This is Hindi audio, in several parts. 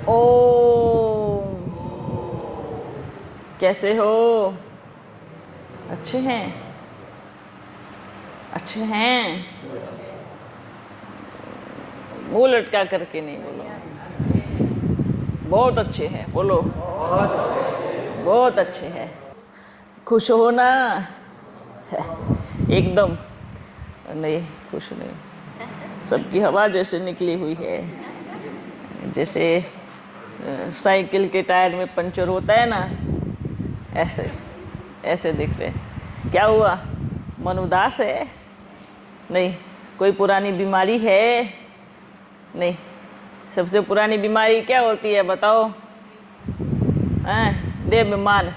ओम। कैसे हो? अच्छे हैं? अच्छे हैं? मुंह लटका करके नहीं बोलो। बहुत अच्छे हैं बोलो। बहुत अच्छे हैं। खुश हो ना? एकदम नहीं, खुश नहीं। सबकी हवा जैसे निकली हुई है, जैसे साइकिल के टायर में पंचर होता है ना, ऐसे ऐसे दिख रहे। क्या हुआ? मन उदास है? नहीं। कोई पुरानी बीमारी है? नहीं। सबसे पुरानी बीमारी क्या होती है बताओ? देहाभिमान।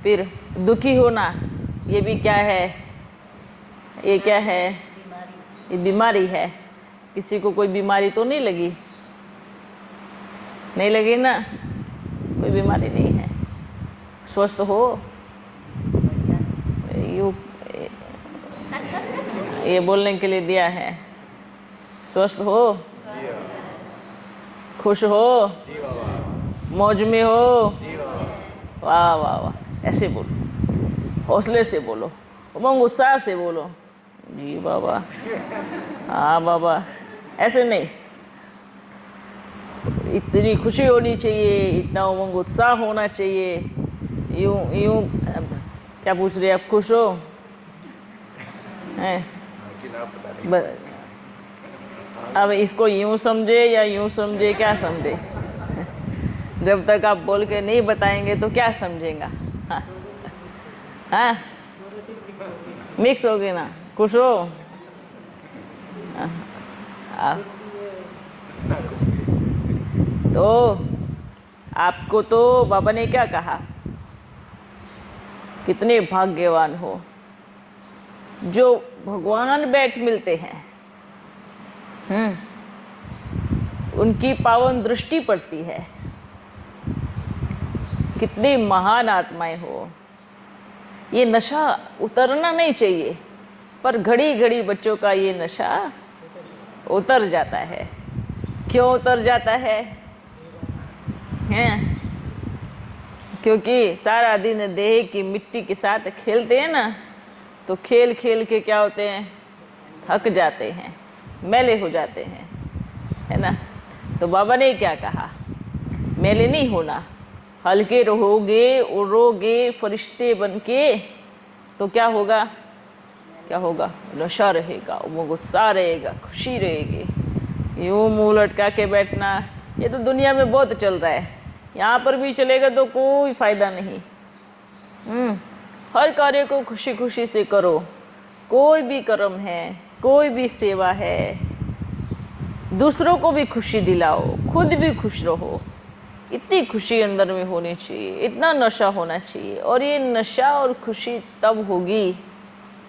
फिर दुखी होना, ये भी क्या है? ये क्या है? ये बीमारी है। किसी को कोई बीमारी तो नहीं लगी? नहीं लगी ना? कोई बीमारी नहीं है। स्वस्थ हो? ये बोलने के लिए दिया है। स्वस्थ हो? खुश हो? मौज में हो? वाह वाह वाह। ऐसे बोलो, हौसले से बोलो, उमंग उत्साह से बोलो। जी बाबा, हाँ बाबा। ऐसे नहीं, इतनी खुशी होनी चाहिए, इतना उमंग उत्साह होना चाहिए। यूं यूं। क्या पूछ रहे आप? खुश हो? हैं? अब इसको यूं समझे या यूं समझे, क्या समझे? जब तक आप बोल के नहीं बताएंगे तो क्या समझेगा? हाँ, मिक्स हो गए ना। खुश हो? तो आपको तो बाबा ने क्या कहा? कितने भाग्यवान हो जो भगवान बैठ मिलते हैं। उनकी पावन दृष्टि पड़ती है। कितनी महान आत्माएं हो। ये नशा उतरना नहीं चाहिए, पर घड़ी घड़ी बच्चों का ये नशा उतर जाता है। क्यों उतर जाता है? हैं? क्योंकि सारा दिन देह की मिट्टी के साथ खेलते हैं ना, तो खेल खेल के क्या होते हैं? थक जाते हैं, मैले हो जाते हैं, है ना। तो बाबा ने क्या कहा? मैले नहीं होना, हल्के रहोगे, उड़ोगे फरिश्ते बन के, तो क्या होगा? क्या होगा? नशा रहेगा, उमंग उत्साह रहेगा, खुशी रहेगी। यूं मुंह लटका के बैठना, ये तो दुनिया में बहुत चल रहा है। यहाँ पर भी चलेगा तो कोई फायदा नहीं। हर कार्य को खुशी खुशी से करो। कोई भी कर्म है, कोई भी सेवा है, दूसरों को भी खुशी दिलाओ, खुद भी खुश रहो। इतनी खुशी अंदर में होनी चाहिए, इतना नशा होना चाहिए। और ये नशा और खुशी तब होगी,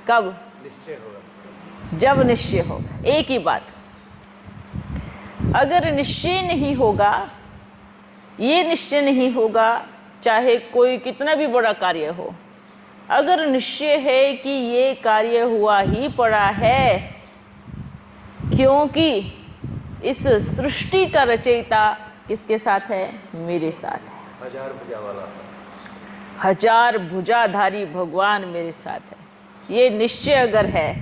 कब? निश्चय होगा। जब निश्चय होगा। एक ही बात, अगर निश्चय नहीं होगा, ये निश्चय नहीं होगा, चाहे कोई कितना भी बड़ा कार्य हो, अगर निश्चय है कि ये कार्य हुआ ही पड़ा है, क्योंकि इस सृष्टि का रचयिता किसके साथ है? मेरे साथ है। हजार भुजा वाला साथ, हजार भुजाधारी भगवान मेरे साथ है। ये निश्चय अगर है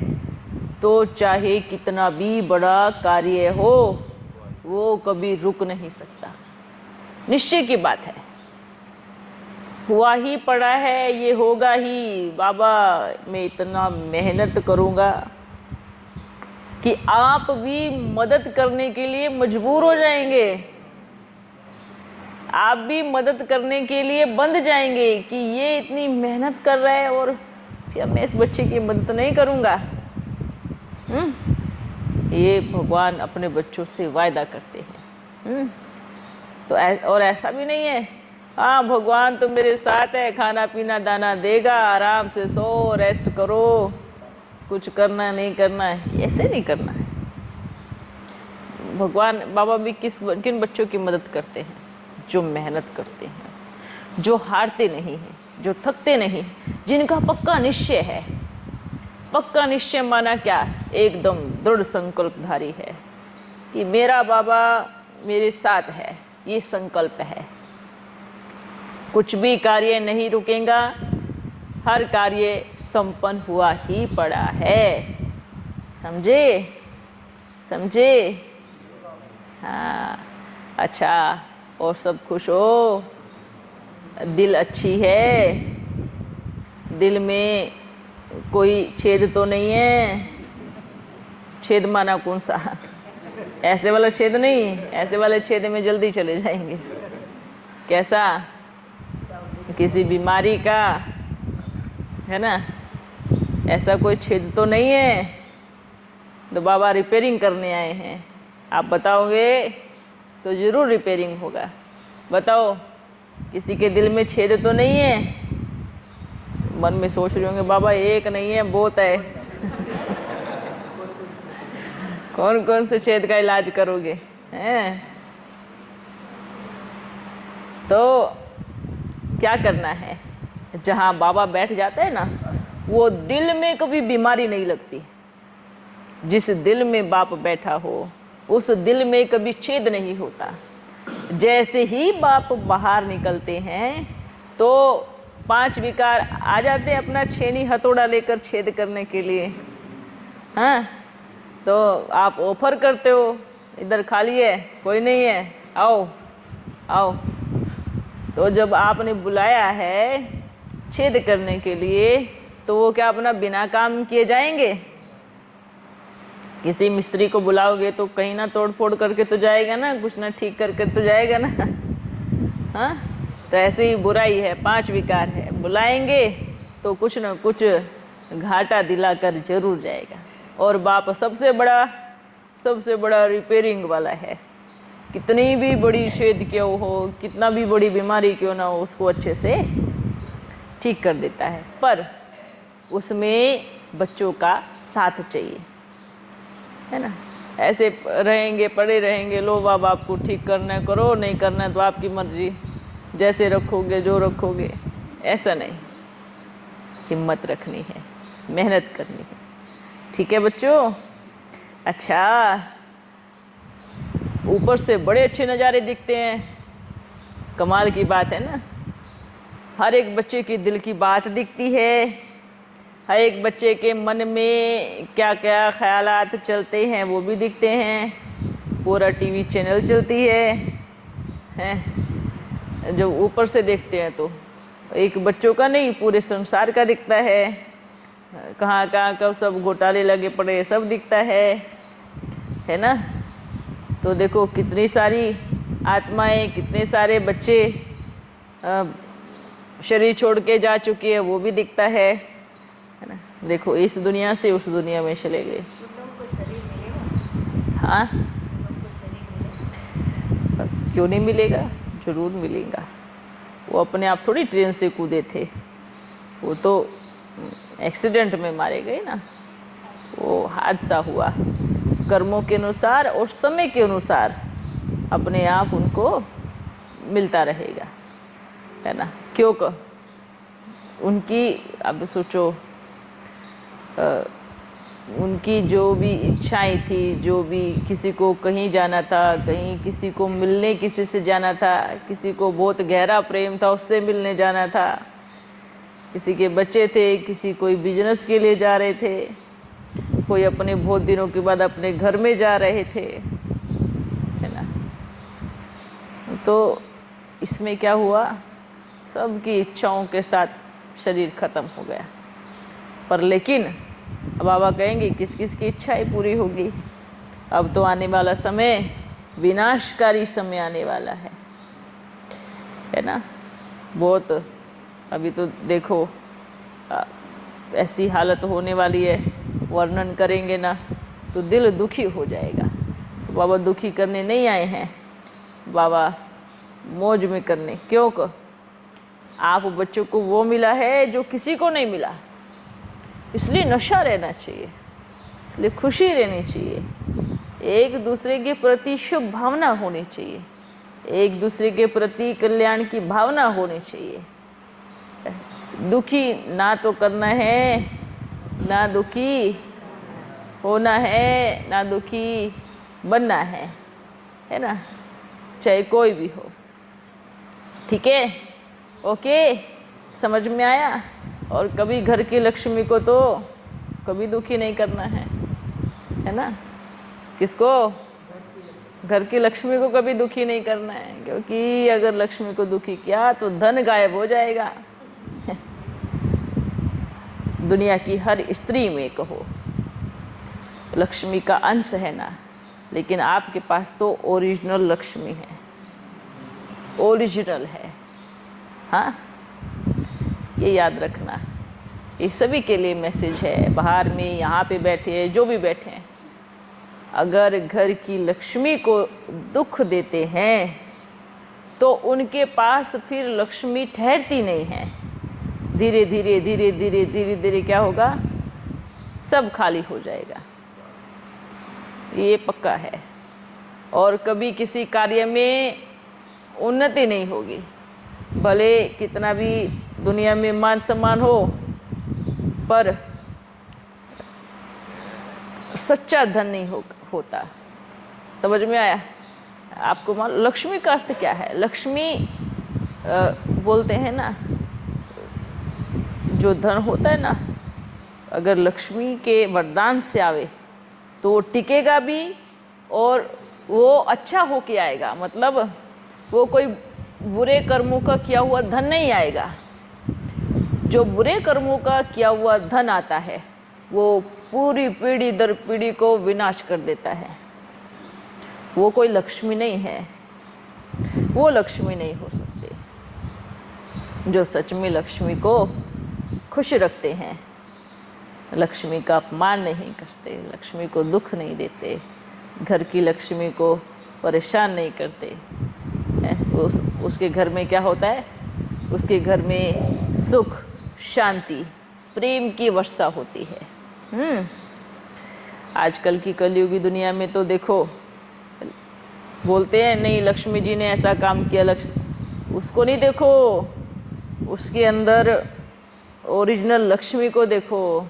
तो चाहे कितना भी बड़ा कार्य हो, वो कभी रुक नहीं सकता। निश्चय की बात है। हुआ ही पड़ा है, ये होगा ही। बाबा मैं इतना मेहनत करूँगा कि आप भी मदद करने के लिए मजबूर हो जाएंगे। आप भी मदद करने के लिए बंध जाएंगे कि ये इतनी मेहनत कर रहा है और क्या मैं इस बच्चे की मदद नहीं करूँगा। ये भगवान अपने बच्चों से वायदा करते हैं। तो और ऐसा भी नहीं है, हाँ भगवान तो मेरे साथ है, खाना पीना दाना देगा, आराम से सो, रेस्ट करो, कुछ करना नहीं करना है, ऐसे नहीं करना है। भगवान बाबा भी किन बच्चों की मदद करते हैं? जो मेहनत करते हैं, जो हारते नहीं हैं, जो थकते नहीं, जिनका पक्का निश्चय है। पक्का निश्चय माना क्या? एकदम दृढ़ संकल्पधारी है कि मेरा बाबा मेरे साथ है, ये संकल्प है। कुछ भी कार्य नहीं रुकेगा, हर कार्य संपन्न हुआ ही पड़ा है। समझे? समझे? हाँ, अच्छा। और सब खुश हो? दिल अच्छी है? दिल में कोई छेद तो नहीं है? छेद माना कौन सा? ऐसे वाला छेद नहीं, ऐसे वाले छेद में जल्दी चले जाएंगे। कैसा? किसी बीमारी का, है ना? ऐसा कोई छेद तो नहीं है? तो बाबा रिपेयरिंग करने आए हैं। आप बताओगे तो ज़रूर रिपेयरिंग होगा। बताओ, किसी के दिल में छेद तो नहीं है? मन में सोच रहे होंगे बाबा एक नहीं है, बहुत है। कौन कौन से छेद का इलाज करोगे? हैं? तो क्या करना है? जहाँ बाबा बैठ जाते हैं ना, वो दिल में कभी बीमारी नहीं लगती। जिस दिल में बाप बैठा हो, उस दिल में कभी छेद नहीं होता। जैसे ही बाप बाहर निकलते हैं तो 5 विकार आ जाते हैं अपना छेनी हथौड़ा लेकर छेद करने के लिए। हाँ, तो आप ऑफर करते हो, इधर खाली है, कोई नहीं है, आओ आओ। तो जब आपने बुलाया है छेद करने के लिए, तो वो क्या अपना बिना काम किए जाएंगे? किसी मिस्त्री को बुलाओगे तो कहीं ना तोड़ फोड़ करके तो जाएगा ना, कुछ ना ठीक करके तो जाएगा ना। हाँ, तो ऐसे ही बुराई है, 5 विकार है, बुलाएंगे तो कुछ ना कुछ घाटा दिलाकर जरूर जाएगा। और बाप सबसे बड़ा रिपेयरिंग वाला है। कितनी भी बड़ी छेद क्यों हो, कितना भी बड़ी बीमारी क्यों ना हो, उसको अच्छे से ठीक कर देता है। पर उसमें बच्चों का साथ चाहिए, है ना? ऐसे रहेंगे, पड़े रहेंगे, लो बाबा आपको ठीक करना है करो, नहीं करना है तो आपकी मर्जी, जैसे रखोगे जो रखोगे। ऐसा नहीं, हिम्मत रखनी है, मेहनत करनी है। ठीक है बच्चों? अच्छा, ऊपर से बड़े अच्छे नज़ारे दिखते हैं, कमाल की बात है ना। हर एक बच्चे की दिल की बात दिखती है, हर एक बच्चे के मन में क्या क्या ख्यालात चलते हैं वो भी दिखते हैं। पूरा टीवी चैनल चलती है। जब ऊपर से देखते हैं तो एक बच्चों का नहीं, पूरे संसार का दिखता है। कहाँ कहाँ का सब घोटाले लगे पड़े, सब दिखता है ना? तो देखो कितनी सारी आत्माएं, कितने सारे बच्चे शरीर छोड़ के जा चुके हैं, वो भी दिखता है ना? देखो इस दुनिया से उस दुनिया में चले गए। हाँ, क्यों नहीं मिलेगा? जरूर मिलेगा। वो अपने आप थोड़ी ट्रेन से कूदे थे, वो तो एक्सीडेंट में मारे गए ना। वो हादसा हुआ, कर्मों के अनुसार और समय के अनुसार अपने आप उनको मिलता रहेगा, है ना? क्योंकि उनकी, अब सोचो, उनकी जो भी इच्छाएं थी, जो भी, किसी को कहीं जाना था, कहीं किसी को मिलने किसी से जाना था, किसी को बहुत गहरा प्रेम था उससे मिलने जाना था, किसी के बच्चे थे, किसी कोई बिजनेस के लिए जा रहे थे, कोई अपने बहुत दिनों के बाद अपने घर में जा रहे थे, है ना? तो इसमें क्या हुआ, सबकी इच्छाओं के साथ शरीर ख़त्म हो गया। पर लेकिन बाबा कहेंगे किस किस की इच्छाएं पूरी होगी। अब तो आने वाला समय विनाशकारी समय आने वाला है ना? बहुत, अभी तो देखो ऐसी हालत होने वाली है, वर्णन करेंगे ना तो दिल दुखी हो जाएगा। तो बाबा दुखी करने नहीं आए हैं, बाबा मौज में करने। क्योंकि आप बच्चों को वो मिला है जो किसी को नहीं मिला, इसलिए नशा रहना चाहिए, इसलिए खुशी रहनी चाहिए, एक दूसरे के प्रति शुभ भावना होनी चाहिए, एक दूसरे के प्रति कल्याण की भावना होनी चाहिए। दुखी ना तो करना है, ना दुखी होना है, ना दुखी बनना है ना? चाहे कोई भी हो। ठीक है, ओके, समझ में आया। और कभी घर की लक्ष्मी को तो कभी दुखी नहीं करना है ना। किसको? घर की लक्ष्मी को कभी दुखी नहीं करना है, क्योंकि अगर लक्ष्मी को दुखी किया तो धन गायब हो जाएगा। दुनिया की हर स्त्री में कहो लक्ष्मी का अंश है ना, लेकिन आपके पास तो ओरिजिनल लक्ष्मी है, ओरिजिनल है। हाँ, ये याद रखना। ये सभी के लिए मैसेज है, बाहर में, यहाँ पे बैठे हैं, जो भी बैठे हैं। अगर घर की लक्ष्मी को दुख देते हैं तो उनके पास फिर लक्ष्मी ठहरती नहीं है। धीरे धीरे धीरे धीरे धीरे धीरे क्या होगा? सब खाली हो जाएगा, ये पक्का है। और कभी किसी कार्य में उन्नति नहीं होगी, भले कितना भी दुनिया में मान सम्मान हो, पर सच्चा धन नहीं होता। समझ में आया आपको? मान लक्ष्मी का अर्थ क्या है? लक्ष्मी बोलते हैं ना, जो धन होता है ना, अगर लक्ष्मी के वरदान से आवे तो वो टिकेगा भी और वो अच्छा होके आएगा। मतलब वो कोई बुरे कर्मों का किया हुआ धन नहीं आएगा। जो बुरे कर्मों का किया हुआ धन आता है वो पूरी पीढ़ी दर पीढ़ी को विनाश कर देता है। वो कोई लक्ष्मी नहीं है, वो लक्ष्मी नहीं हो सकते। जो सच में लक्ष्मी को खुश रखते हैं, लक्ष्मी का अपमान नहीं करते, लक्ष्मी को दुख नहीं देते, घर की लक्ष्मी को परेशान नहीं करते, उसके घर में क्या होता है? उसके घर में सुख, शांति, प्रेम की वर्षा होती है। आजकल की कलयुगी दुनिया में तो देखो, बोलते हैं नहीं लक्ष्मी जी ने ऐसा काम किया, उसको नहीं देखो, उसके अंदर ओरिजिनल लक्ष्मी को देखो,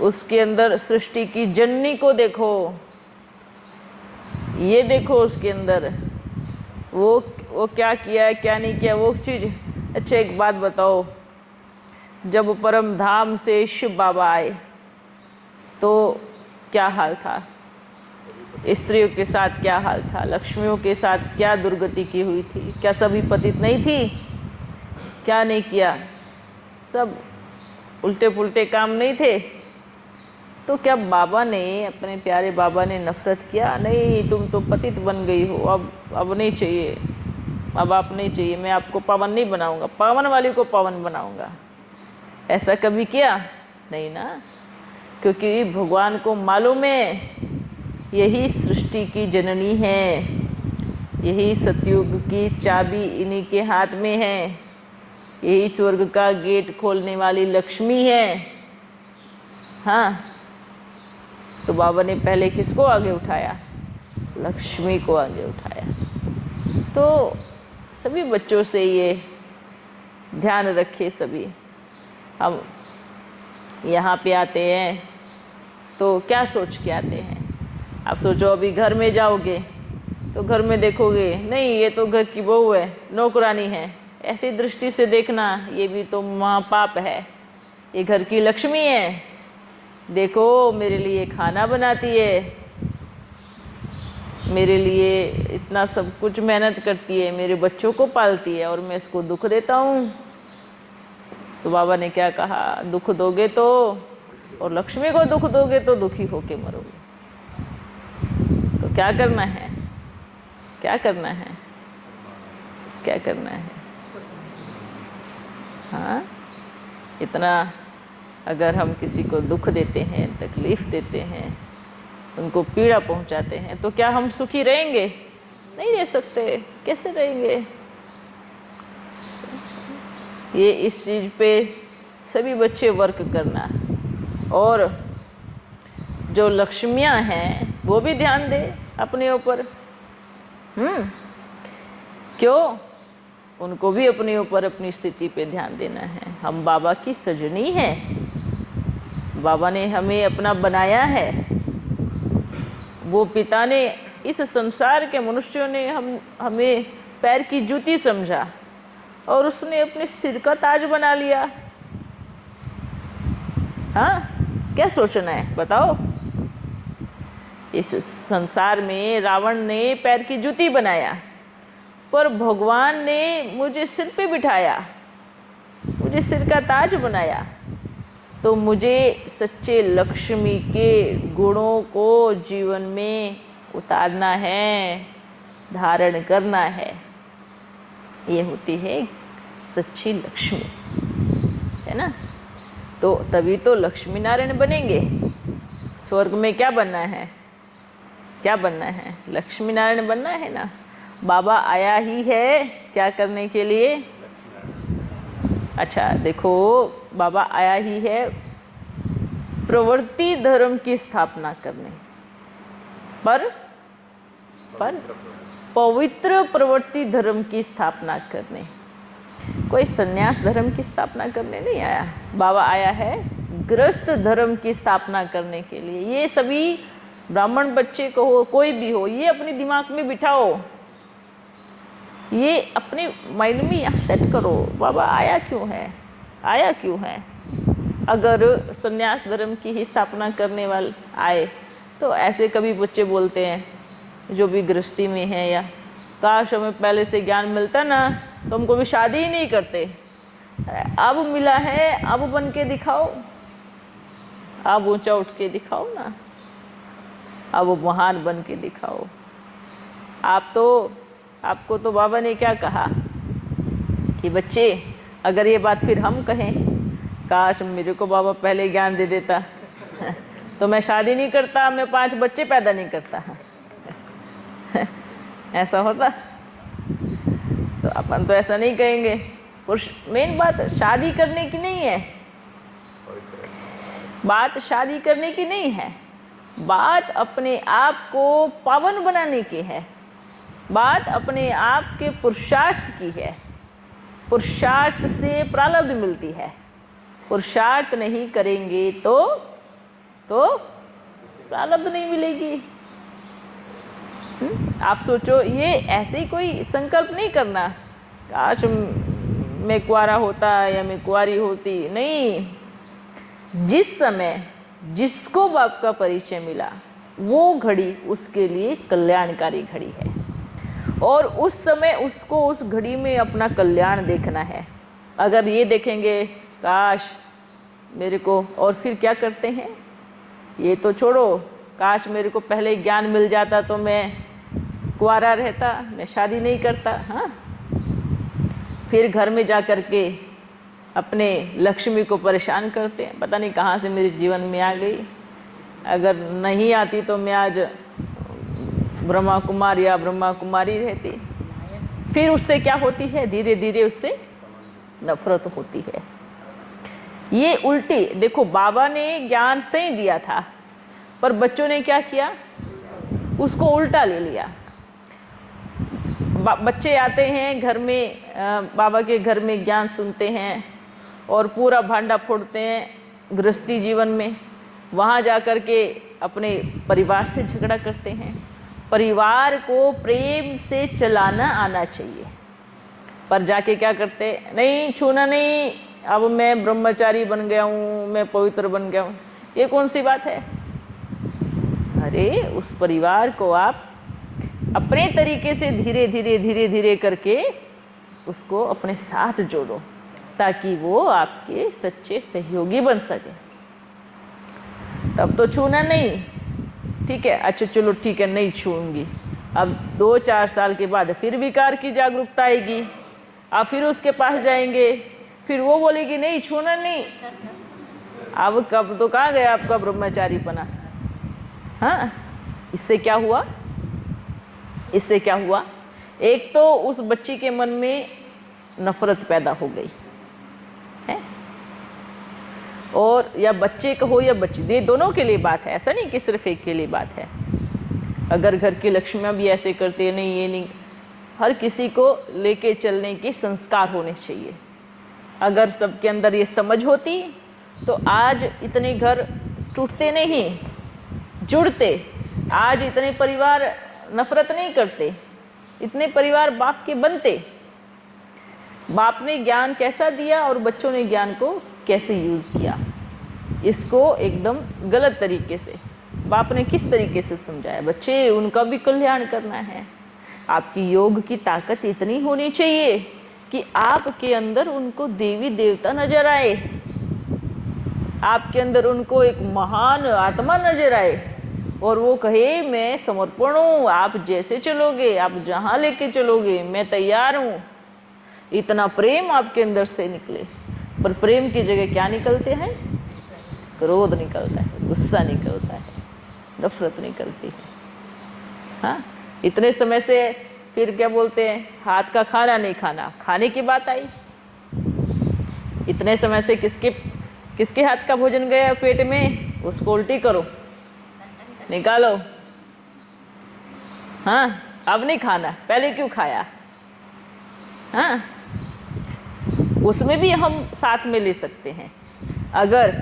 उसके अंदर सृष्टि की जननी को देखो, ये देखो उसके अंदर वो क्या किया है, क्या नहीं किया, वो चीज़। अच्छा, एक बात बताओ, जब परम धाम से शिव बाबा आए तो क्या हाल था? स्त्रियों के साथ क्या हाल था? लक्ष्मियों के साथ क्या दुर्गति की हुई थी? क्या सभी पतित नहीं थी? क्या नहीं किया? सब उल्टे पुल्टे काम नहीं थे? तो क्या बाबा ने, अपने प्यारे बाबा ने नफरत किया? नहीं, तुम तो पतित बन गई हो, अब नहीं चाहिए, अब आप नहीं चाहिए, मैं आपको पावन नहीं बनाऊंगा, पावन वाली को पावन बनाऊंगा। ऐसा कभी किया? नहीं ना, क्योंकि भगवान को मालूम है यही सृष्टि की जननी है, यही सतयुग की चाबी इन्हीं के हाथ में है, यही स्वर्ग का गेट खोलने वाली लक्ष्मी है। हाँ, तो बाबा ने पहले किसको आगे उठाया? लक्ष्मी को आगे उठाया। तो सभी बच्चों से ये ध्यान रखे। सभी हम यहाँ पे आते हैं तो क्या सोच के आते हैं? आप सोचो, अभी घर में जाओगे तो घर में देखोगे नहीं ये तो घर की बहू है, नौकरानी है, ऐसी दृष्टि से देखना, ये भी तो माँ पाप है, ये घर की लक्ष्मी है, देखो मेरे लिए खाना बनाती है, मेरे लिए इतना सब कुछ मेहनत करती है, मेरे बच्चों को पालती है और मैं इसको दुख देता हूँ। तो बाबा ने क्या कहा? दुख दोगे तो, और लक्ष्मी को दुख दोगे तो दुखी होके मरोगे। तो क्या करना है? क्या करना है? क्या करना है? हाँ, इतना अगर हम किसी को दुख देते हैं, तकलीफ़ देते हैं, उनको पीड़ा पहुंचाते हैं, तो क्या हम सुखी रहेंगे? नहीं रह सकते। कैसे रहेंगे? ये इस चीज़ पे सभी बच्चे वर्क करना। और जो लक्ष्मियां हैं वो भी ध्यान दे अपने ऊपर। क्यों? उनको भी अपने ऊपर, अपनी स्थिति पे ध्यान देना है। हम बाबा की सजनी हैं, बाबा ने हमें अपना बनाया है। वो पिता ने इस संसार के मनुष्यों ने हमें पैर की जूती समझा और उसने अपने सिर का ताज बना लिया। हाँ, क्या सोचना है बताओ? इस संसार में रावण ने पैर की जूती बनाया, पर भगवान ने मुझे सिर पे बिठाया, मुझे सिर का ताज बनाया। तो मुझे सच्चे लक्ष्मी के गुणों को जीवन में उतारना है, धारण करना है। ये होती है सच्ची लक्ष्मी, है ना? तो तभी तो लक्ष्मी नारायण बनेंगे। स्वर्ग में क्या बनना है? क्या बनना है? लक्ष्मी नारायण बनना है ना। बाबा आया ही है क्या करने के लिए? अच्छा देखो, बाबा आया ही है प्रवृत्ति धर्म की स्थापना करने, पर पवित्र प्रवृत्ति धर्म की स्थापना करने। कोई संन्यास धर्म की स्थापना करने नहीं आया। बाबा आया है गृहस्थ धर्म की स्थापना करने के लिए। ये सभी ब्राह्मण बच्चे को हो, कोई भी हो, ये अपने दिमाग में बिठाओ, ये अपने माइंड में यहाँ सेट करो। बाबा आया क्यों है? आया क्यों है? अगर संन्यास धर्म की ही स्थापना करने वाले आए तो ऐसे कभी बच्चे बोलते हैं जो भी गृहस्थी में हैं, या काश हमें पहले से ज्ञान मिलता ना तो हमको भी शादी ही नहीं करते। अब मिला है, अब बन के दिखाओ, अब ऊंचा उठ के दिखाओ ना, अब महान बन के दिखाओ। आपको तो बाबा ने क्या कहा कि बच्चे, अगर ये बात फिर हम कहें, काश मेरे को बाबा पहले ज्ञान दे देता तो मैं शादी नहीं करता, मैं 5 बच्चे पैदा नहीं करता ऐसा होता? तो अपन तो ऐसा नहीं कहेंगे। पुरुष, मेन बात शादी करने की नहीं है, बात शादी करने की नहीं है, बात अपने आप को पावन बनाने की है, बात अपने आप के पुरुषार्थ की है। पुरुषार्थ से प्रारब्ध मिलती है, पुरुषार्थ नहीं करेंगे तो प्रारब्ध नहीं मिलेगी। आप सोचो, ये ऐसे ही कोई संकल्प नहीं करना काश मैं कुंवारा होता या मैं कुंवारी होती, नहीं। जिस समय जिसको बाप का परिचय मिला वो घड़ी उसके लिए कल्याणकारी घड़ी है, और उस समय उसको उस घड़ी में अपना कल्याण देखना है। अगर ये देखेंगे काश मेरे को, और फिर क्या करते हैं, ये तो छोड़ो, काश मेरे को पहले ज्ञान मिल जाता तो मैं कुंवारा रहता, मैं शादी नहीं करता। हाँ, फिर घर में जा कर के अपने लक्ष्मी को परेशान करते हैं, पता नहीं कहाँ से मेरे जीवन में आ गई, अगर नहीं आती तो मैं आज ब्रह्मा कुमार या ब्रह्मा कुमारी रहती। फिर उससे क्या होती है, धीरे धीरे उससे नफरत होती है। ये उल्टी देखो, बाबा ने ज्ञान सही दिया था, पर बच्चों ने क्या किया, उसको उल्टा ले लिया। बच्चे आते हैं घर में, बाबा के घर में ज्ञान सुनते हैं और पूरा भांडा फोड़ते हैं गृहस्थी जीवन में। वहाँ जा कर के अपने परिवार से झगड़ा करते हैं। परिवार को प्रेम से चलाना आना चाहिए, पर जाके क्या करते, नहीं छूना नहीं, अब मैं ब्रह्मचारी बन गया हूँ, मैं पवित्र बन गया हूँ। ये कौन सी बात है? अरे उस परिवार को आप अपने तरीके से धीरे धीरे करके उसको अपने साथ जोड़ो, ताकि वो आपके सच्चे सहयोगी बन सके। तब तो छूना नहीं, ठीक है, अच्छा चलो ठीक है, नहीं छूऊंगी। अब 2-4 साल के बाद फिर विकार की जागरूकता आएगी, आप फिर उसके पास जाएंगे, फिर वो बोलेगी नहीं छूना नहीं। अब कब तो कहाँ गया आपका ब्रह्मचारीपना? हाँ, इससे क्या हुआ, इससे क्या हुआ, एक तो उस बच्ची के मन में नफरत पैदा हो गई है, और या बच्चे का हो या बच्ची, ये दोनों के लिए बात है, ऐसा नहीं कि सिर्फ एक के लिए बात है। अगर घर की लक्ष्मियाँ भी ऐसे करते हैं, नहीं ये नहीं, हर किसी को लेके चलने के संस्कार होने चाहिए। अगर सबके अंदर ये समझ होती तो आज इतने घर टूटते नहीं, जुड़ते, आज इतने परिवार नफरत नहीं करते, इतने परिवार बाप के बनते। बाप ने ज्ञान कैसा दिया और बच्चों ने ज्ञान को कैसे यूज़ किया, इसको एकदम गलत तरीके से बाप ने किस तरीके से समझाया। बच्चे, उनका भी कल्याण करना है। आपकी योग की ताकत इतनी होनी चाहिए कि आपके अंदर उनको देवी देवता नजर आए, आपके अंदर उनको एक महान आत्मा नजर आए और वो कहे मैं समर्पण हूँ, आप जैसे चलोगे, आप जहाँ लेके चलोगे मैं तैयार हूँ। इतना प्रेम आपके अंदर से निकले। पर प्रेम की जगह क्या निकलते हैं? क्रोध निकलता है, गुस्सा निकलता है, नफरत निकलती है। हाँ, इतने समय से फिर क्या बोलते हैं, हाथ का खाना नहीं खाना, खाने की बात आई। इतने समय से किसके हाथ का भोजन गया पेट में, उसको उल्टी करो, निकालो। हाँ, अब नहीं खाना, पहले क्यों खाया? हाँ, उसमें भी हम साथ में ले सकते हैं। अगर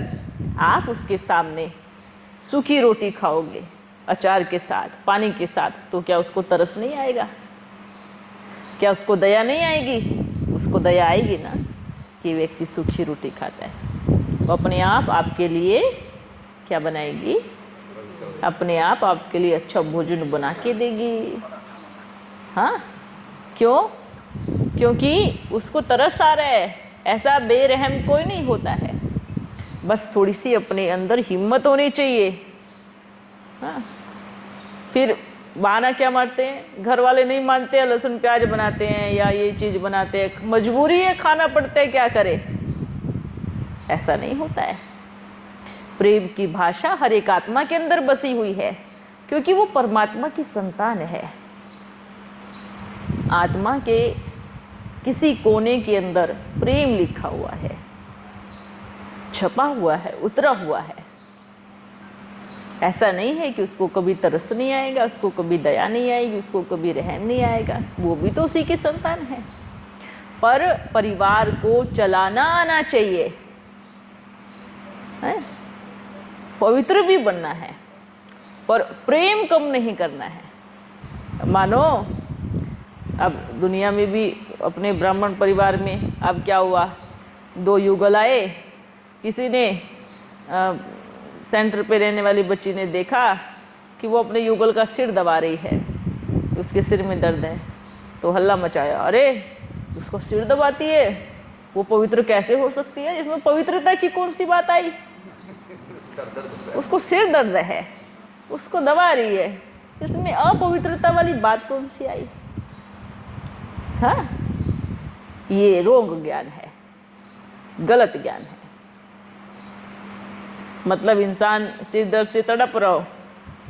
आप उसके सामने सूखी रोटी खाओगे अचार के साथ, पानी के साथ, तो क्या उसको तरस नहीं आएगा? क्या उसको दया नहीं आएगी? उसको दया आएगी ना कि व्यक्ति सूखी रोटी खाता है। वो अपने आप आपके लिए क्या बनाएगी? अपने आप आपके लिए अच्छा भोजन बना के देगी। हाँ, क्यों? क्योंकि उसको तरस आ रहा है। ऐसा बेरहम कोई नहीं होता है, बस थोड़ी सी अपने अंदर हिम्मत होनी चाहिए। हाँ, फिर बहाना क्या मारते हैं, घर वाले नहीं मानते हैं, लहसुन प्याज बनाते हैं या ये चीज़ बनाते हैं, मजबूरी है, खाना पड़ता है, क्या करे। ऐसा नहीं होता है। प्रेम की भाषा हर एक आत्मा के अंदर बसी हुई है, क्योंकि वो परमात्मा की संतान है। आत्मा के किसी कोने के अंदर प्रेम लिखा हुआ है, छपा हुआ है, उतरा हुआ है। ऐसा नहीं है कि उसको कभी तरस नहीं आएगा, उसको कभी दया नहीं आएगी, उसको कभी रहम नहीं आएगा। वो भी तो उसी की संतान है। पर परिवार को चलाना आना चाहिए, है? पवित्र भी बनना है, पर प्रेम कम नहीं करना है। मानो अब दुनिया में भी अपने ब्राह्मण परिवार में अब क्या हुआ, 2 युगल आए। किसी ने सेंटर पे रहने वाली बच्ची ने देखा कि वो अपने युगल का सिर दबा रही है, उसके सिर में दर्द है, तो हल्ला मचाया, अरे उसको सिर दबाती है, वो पवित्र कैसे हो सकती है? इसमें पवित्रता की कौन सी बात आई? उसको सिर दर्द है, उसको दबा रही है, इसमें अपवित्रता वाली बात कौन सी आई? हाँ, ये रोग ज्ञान है, गलत ज्ञान है। मतलब इंसान सिर दर्द से तड़प रहा हो,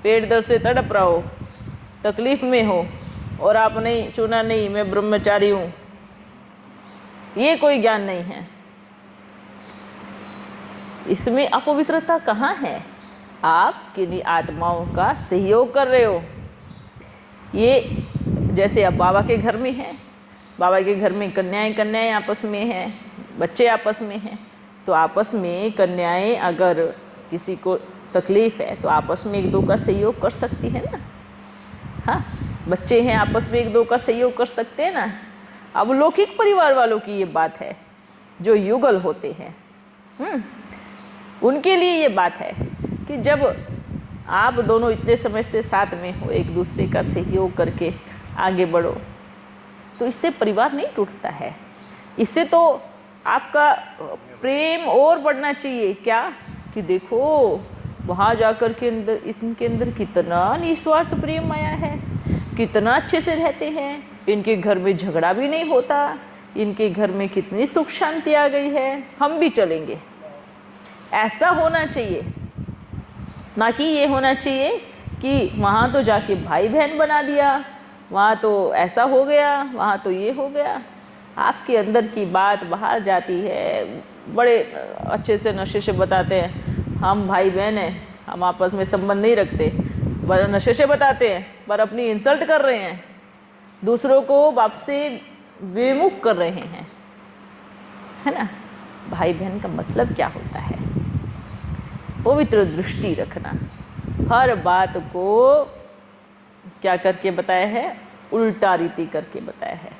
पेट दर्द से तड़प रहा हो, तकलीफ में हो, और आप नहीं, चुना नहीं, मैं ब्रह्मचारी हूँ, ये कोई ज्ञान नहीं है। इसमें अपवित्रता कहाँ है? आप किन्हीं आत्माओं का सहयोग कर रहे हो। ये जैसे अब बाबा के घर में है, बाबा के घर में कन्याएं आपस में हैं, बच्चे आपस में हैं, तो आपस में कन्याएं अगर किसी को तकलीफ़ है तो आपस में 1-2 का सहयोग कर सकती है ना। हाँ, बच्चे हैं आपस में 1-2 का सहयोग कर सकते हैं ना। अब लौकिक परिवार वालों की ये बात है, जो युगल होते हैं, उनके लिए ये बात है कि जब आप दोनों इतने समय से साथ में हो, एक दूसरे का सहयोग करके आगे बढ़ो, तो इससे परिवार नहीं टूटता है। इससे तो आपका प्रेम और बढ़ना चाहिए। क्या कि देखो वहाँ जाकर के अंदर, इनके अंदर कितना निस्वार्थ प्रेम आया है, कितना अच्छे से रहते हैं, इनके घर में झगड़ा भी नहीं होता, इनके घर में कितनी सुख शांति आ गई है, हम भी चलेंगे। ऐसा होना चाहिए, ना कि ये होना चाहिए कि वहाँ तो जाके भाई बहन बना दिया, वहाँ तो ऐसा हो गया, वहाँ तो ये हो गया। आपके अंदर की बात बाहर जाती है, बड़े अच्छे से नशे से बताते हैं हम भाई बहन हैं, हम आपस में संबंध नहीं रखते, बड़े नशे से बताते हैं, पर अपनी इंसल्ट कर रहे हैं, दूसरों को बाप से विमुख कर रहे हैं, है ना। भाई बहन का मतलब क्या होता है? पवित्र दृष्टि रखना, हर बात को क्या करके बताया है? उल्टा रीति करके बताया है।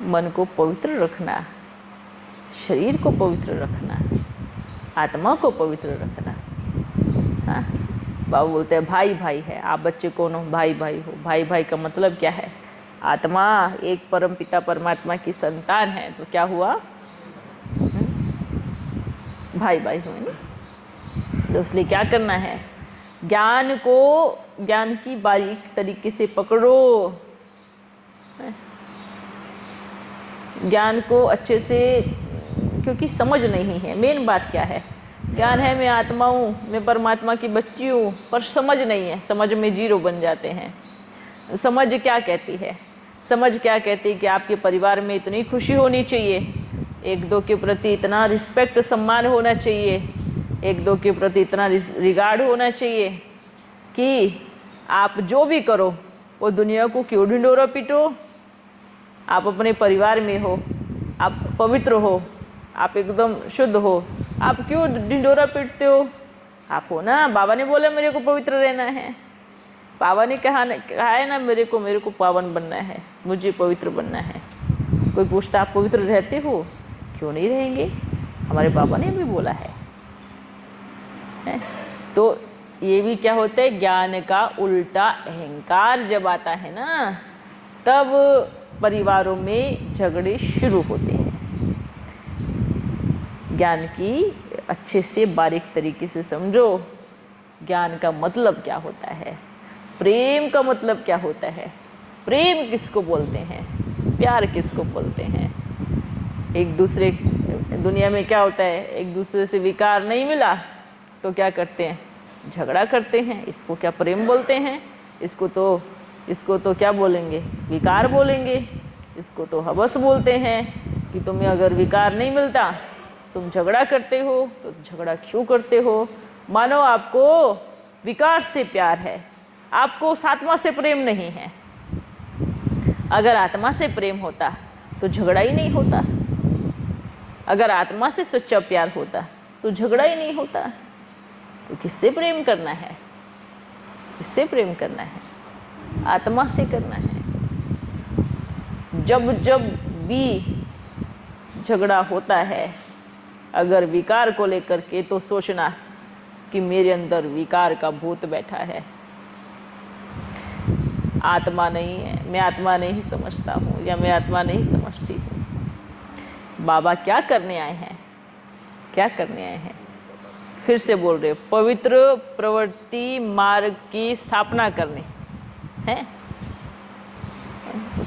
मन को पवित्र रखना, शरीर को पवित्र रखना, आत्मा को पवित्र रखना। हाँ, बाबू बोलते हैं भाई भाई है, आप बच्चे कौन हो? भाई भाई हो। भाई भाई का मतलब क्या है? आत्मा एक परम पिता परमात्मा की संतान है, तो क्या हुआ? भाई भाई हुए ना। तो इसलिए क्या करना है? ज्ञान को, ज्ञान की बारीक तरीके से पकड़ो, ज्ञान को अच्छे से, क्योंकि समझ नहीं है। मेन बात क्या है? ज्ञान है मैं आत्मा हूँ, मैं परमात्मा की बच्ची हूँ, पर समझ नहीं है। समझ में जीरो बन जाते हैं। समझ क्या कहती है? समझ क्या कहती है कि आपके परिवार में इतनी खुशी होनी चाहिए, एक दो के प्रति इतना रिस्पेक्ट सम्मान होना चाहिए, एक दो के प्रति इतना रिगार्ड होना चाहिए कि आप जो भी करो वो दुनिया को क्यों ढिंढोरा पीटो। आप अपने परिवार में हो, आप पवित्र हो, आप एकदम शुद्ध हो, आप क्यों ढिंढोरा पीटते हो? आप हो ना, बाबा ने बोला मेरे को पवित्र रहना है, बाबा ने कहा है ना मेरे को पावन बनना है, मुझे पवित्र बनना है। कोई पूछता आप पवित्र रहते हो? क्यों नहीं रहेंगे? हमारे बाबा ने भी बोला है। तो ये भी क्या होता है? ज्ञान का उल्टा अहंकार जब आता है ना, तब परिवारों में झगड़े शुरू होते हैं। ज्ञान की अच्छे से बारीक तरीके से समझो। ज्ञान का मतलब क्या होता है? प्रेम का मतलब क्या होता है? प्रेम किसको बोलते हैं? प्यार किसको बोलते हैं? एक दूसरे, दुनिया में क्या होता है? एक दूसरे से विकार नहीं मिला तो क्या करते हैं? झगड़ा करते हैं। इसको क्या प्रेम बोलते हैं? इसको तो क्या बोलेंगे? विकार बोलेंगे। इसको तो हवस बोलते हैं कि तुम्हें अगर विकार नहीं मिलता तुम झगड़ा करते हो, तो झगड़ा क्यों करते हो? मानो आपको विकार से प्यार है, आपको आत्मा से प्रेम नहीं है। अगर आत्मा से प्रेम होता तो झगड़ा ही नहीं होता। अगर आत्मा से सच्चा प्यार होता तो झगड़ा ही नहीं होता। तो किससे प्रेम करना है? किससे प्रेम करना है? आत्मा से करना है। जब जब भी झगड़ा होता है अगर विकार को लेकर के, तो सोचना कि मेरे अंदर विकार का भूत बैठा है, आत्मा नहीं है, मैं आत्मा नहीं समझता हूँ या मैं आत्मा नहीं समझती हूँ। बाबा क्या करने आए हैं? क्या करने आए हैं? फिर से बोल रहे, पवित्र प्रवृत्ति मार्ग की स्थापना करने हैं।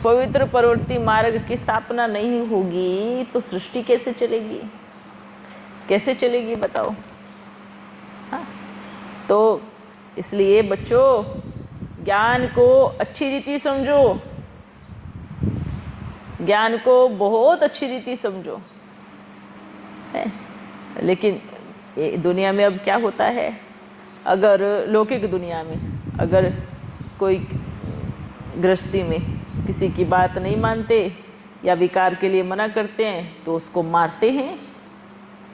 पवित्र प्रवृत्ति मार्ग की स्थापना नहीं होगी तो सृष्टि कैसे चलेगी? कैसे चलेगी बताओ? हाँ, तो इसलिए बच्चों ज्ञान को अच्छी रीति समझो, ज्ञान को बहुत अच्छी रीति समझो। लेकिन दुनिया में अब क्या होता है? अगर लौकिक दुनिया में अगर कोई गृहस्थी में किसी की बात नहीं मानते या विकार के लिए मना करते हैं तो उसको मारते हैं।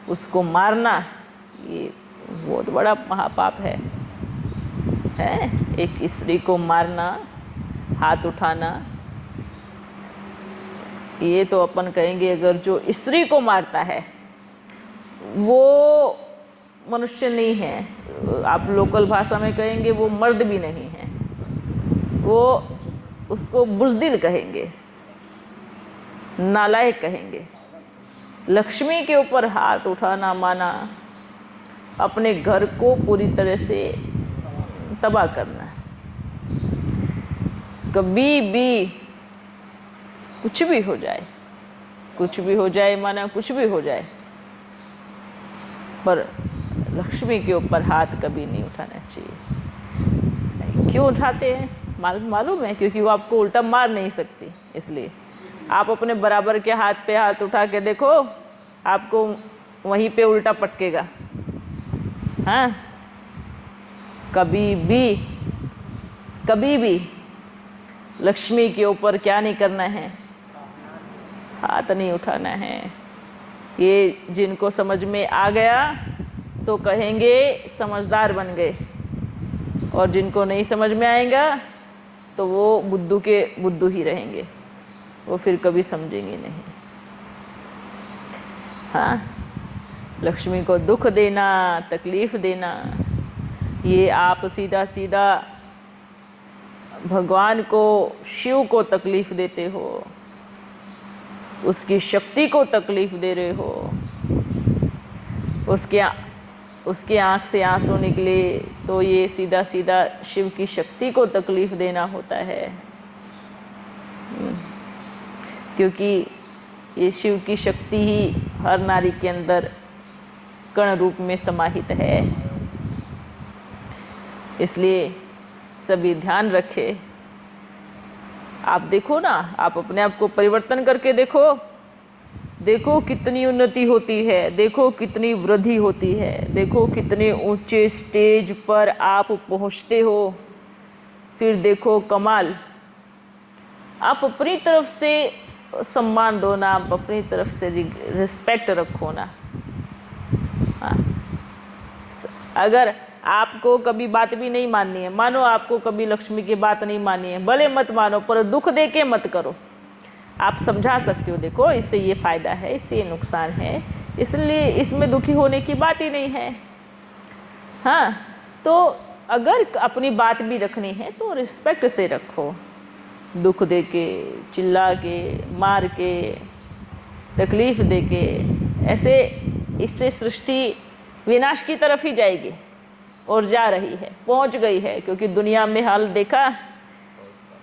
उसको मारना ये बहुत बड़ा महापाप है। एक स्त्री को मारना, हाथ उठाना, ये तो अपन कहेंगे अगर जो स्त्री को मारता है वो मनुष्य नहीं है। आप लोकल भाषा में कहेंगे वो मर्द भी नहीं है, वो उसको बुज़दिल कहेंगे, नालायक कहेंगे। लक्ष्मी के ऊपर हाथ उठाना माना, अपने घर को पूरी तरह से तबाह करना। कभी भी कुछ भी हो जाए, कुछ भी हो जाए माना कुछ भी हो जाए, पर लक्ष्मी के ऊपर हाथ कभी नहीं उठाना चाहिए। क्यों उठाते हैं मालूम है? क्योंकि वो आपको उल्टा मार नहीं सकती। इसलिए आप अपने बराबर के हाथ पे हाथ उठा के देखो, आपको वहीं पे उल्टा पटकेगा। हाँ, कभी भी लक्ष्मी के ऊपर क्या नहीं करना है? हाथ नहीं उठाना है। ये जिनको समझ में आ गया तो कहेंगे समझदार बन गए, और जिनको नहीं समझ में आएगा तो वो बुद्धू के बुद्धू ही रहेंगे, वो फिर कभी समझेंगे नहीं। हाँ, लक्ष्मी को दुख देना, तकलीफ देना, ये आप सीधा सीधा भगवान को, शिव को तकलीफ देते हो, उसकी शक्ति को तकलीफ दे रहे हो, उसके आँख से आंसू निकले तो ये सीधा सीधा शिव की शक्ति को तकलीफ देना होता है। क्योंकि ये शिव की शक्ति ही हर नारी के अंदर कण रूप में समाहित है। इसलिए सभी ध्यान रखें। आप देखो ना, आप अपने आप को परिवर्तन करके देखो, देखो कितनी उन्नति होती है, देखो कितनी वृद्धि होती है, देखो कितने ऊंचे स्टेज पर आप पहुंचते हो। फिर देखो कमाल, आप अपनी तरफ से सम्मान दो ना, आप अपनी तरफ से रिस्पेक्ट रखो ना। हाँ, अगर आपको कभी बात भी नहीं माननी है, मानो आपको कभी लक्ष्मी की बात नहीं माननी है, भले मत मानो, पर दुख दे के मत करो। आप समझा सकते हो, देखो इससे ये फ़ायदा है, इससे ये नुकसान है, इसलिए इसमें दुखी होने की बात ही नहीं है। हाँ, तो अगर अपनी बात भी रखनी है तो रिस्पेक्ट से रखो। दुख दे के, चिल्ला के, मार के, तकलीफ़ दे के, ऐसे इससे सृष्टि विनाश की तरफ ही जाएगी और जा रही है, पहुंच गई है। क्योंकि दुनिया में हाल देखा